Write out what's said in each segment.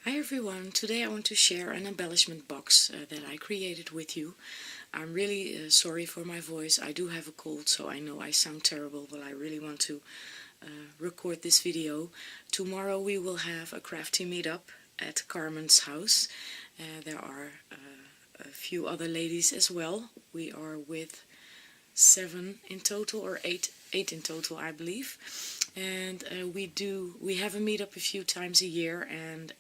Hi everyone, today I want to share an embellishment box that I created with you. I'm really sorry for my voice. I do have a cold, so I know I sound terrible, but I really want to record this video. Tomorrow we will have a crafty meetup at Carmen's house. There are a few other ladies as well. We are with 7 in total, or 8 in total I believe. And we have a meetup a few times a year, and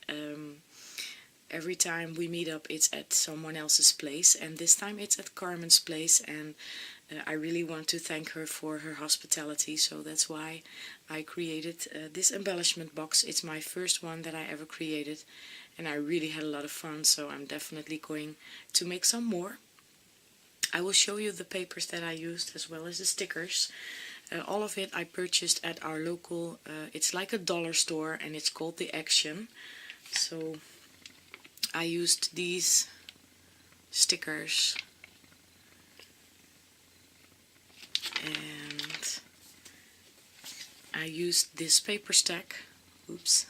every time we meet up it's at someone else's place, and this time it's at Carmen's place, and I really want to thank her for her hospitality, so that's why I created this embellishment box. It's my first one that I ever created, and I really had a lot of fun, so I'm definitely going to make some more. I will show you the papers that I used as well as the stickers. All of it I purchased at our local, it's like a dollar store, and it's called The Action. So I used these stickers, and I used this paper stack. Oops.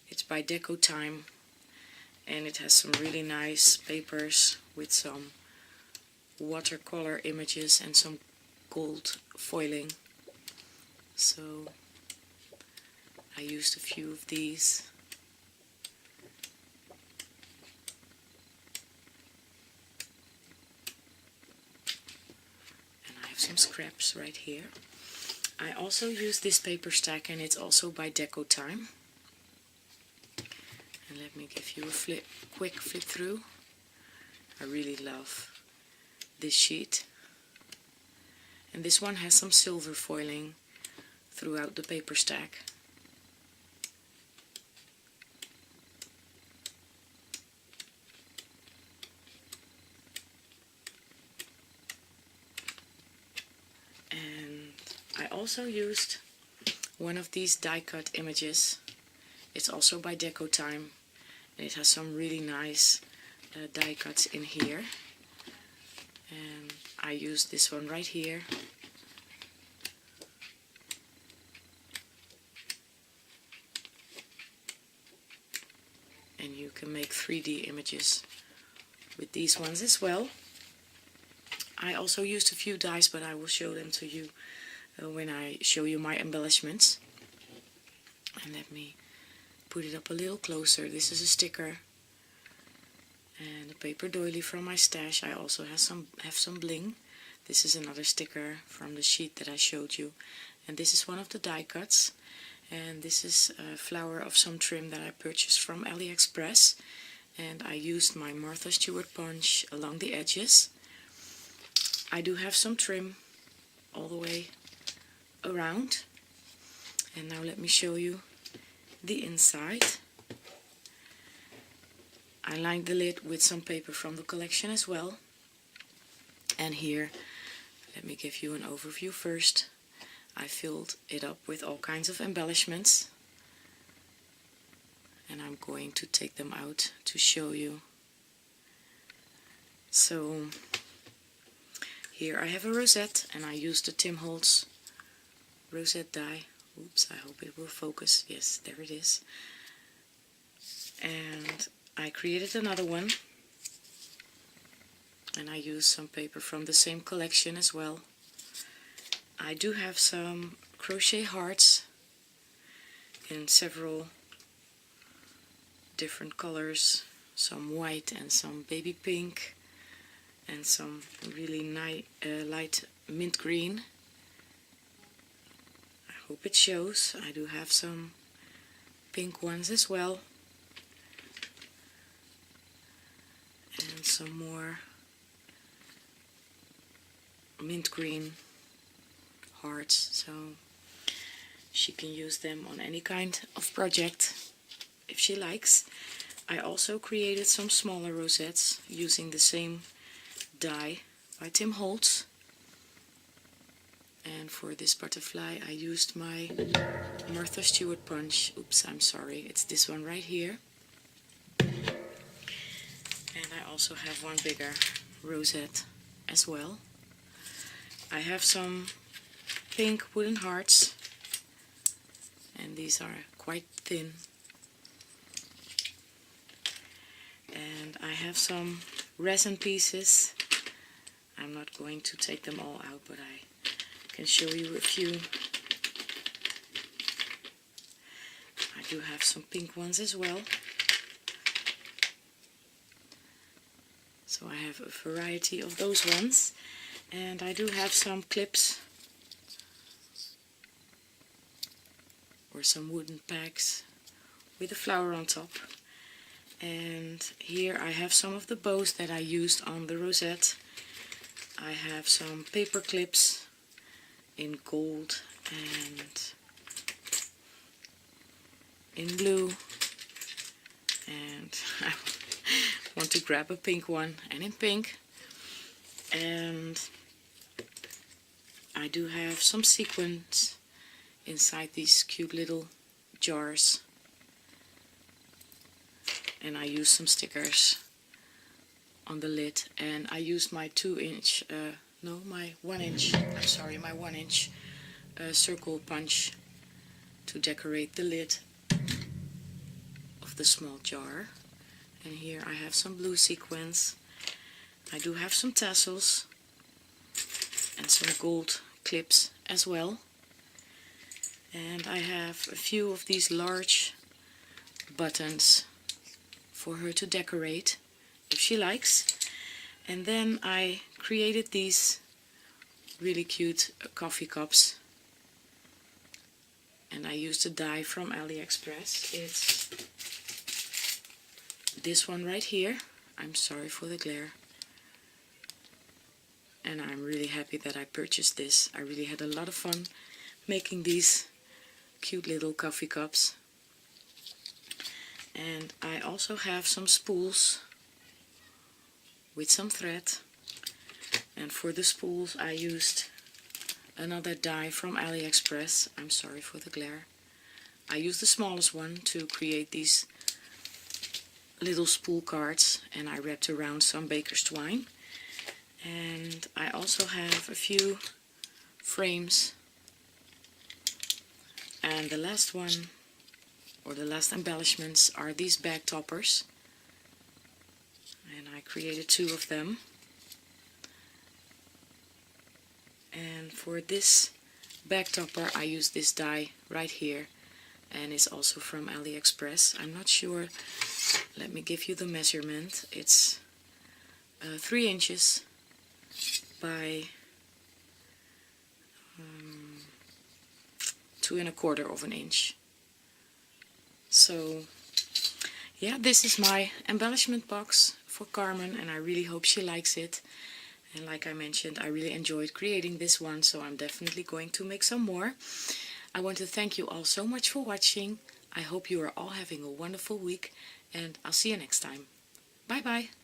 It's by Deco Time, and it has some really nice papers with some watercolor images and some gold foiling. So I used a few of these. And I have some scraps right here. I also used this paper stack, and it's also by Deco Time. And let me give you a quick flip through. I really love this sheet. And this one has some silver foiling throughout the paper stack. And I also used one of these die cut images. It's also by Deco Time, and it has some really nice die cuts in here. And I used this one right here. And you can make 3D images with these ones as well. I also used a few dies, but I will show them to you when I show you my embellishments. And let me put it up a little closer. This is a sticker and a paper doily from my stash. I also have some bling. This is another sticker from the sheet that I showed you, and this is one of the die cuts, and this is a flower of some trim that I purchased from AliExpress, and I used my Martha Stewart punch along the edges. I do have some trim all the way around, and now let me show you the inside. I lined the lid with some paper from the collection as well. And here, let me give you an overview first. I filled it up with all kinds of embellishments, and I'm going to take them out to show you. So here I have a rosette, and I used the Tim Holtz rosette die. Oops, I hope it will focus. Yes, there it is. And I created another one, and I used some paper from the same collection as well. I do have some crochet hearts in several different colors, some white and some baby pink and some really light mint green. I hope it shows. I do have some pink ones as well, and some more mint green hearts, so she can use them on any kind of project if she likes. I also created some smaller rosettes using the same die by Tim Holtz, and for this butterfly I used my Martha Stewart punch. Oops, I'm sorry, it's this one right here. And I also have one bigger rosette as well. I have some pink wooden hearts, and these are quite thin. And I have some resin pieces. I'm not going to take them all out, but I can show you a few. I do have some pink ones as well. So I have a variety of those ones. And I do have some clips or some wooden pegs with a flower on top. And here I have some of the bows that I used on the rosette. I have some paper clips in gold and in blue, and I want to grab a pink one and in pink. And I do have some sequins inside these cute little jars, and I use some stickers on the lid, and I used my 2-inch, my 1-inch, I'm sorry, my 1-inch circle punch to decorate the lid of the small jar. And here I have some blue sequins. I do have some tassels and some gold clips as well. And I have a few of these large buttons for her to decorate if she likes. And then I created these really cute coffee cups, and I used a die from AliExpress. It's this one right here. I'm sorry for the glare. And I'm really happy that I purchased this. I really had a lot of fun making these cute little coffee cups. And I also have some spools with some thread. And for the spools I used another die from AliExpress. I'm sorry for the glare. I used the smallest one to create these little spool cards, and I wrapped around some baker's twine. And I also have a few frames. And the last one, or the last embellishments, are these bag toppers. And I created 2 of them. And for this bag topper I use this die right here, and it's also from AliExpress. I'm not sure, let me give you the measurement. It's 3 inches by 2 1/4 of an inch. So yeah, this is my embellishment box for Carmen, and I really hope she likes it. And like I mentioned, I really enjoyed creating this one, so I'm definitely going to make some more. I want to thank you all so much for watching. I hope you are all having a wonderful week, and I'll see you next time. Bye bye.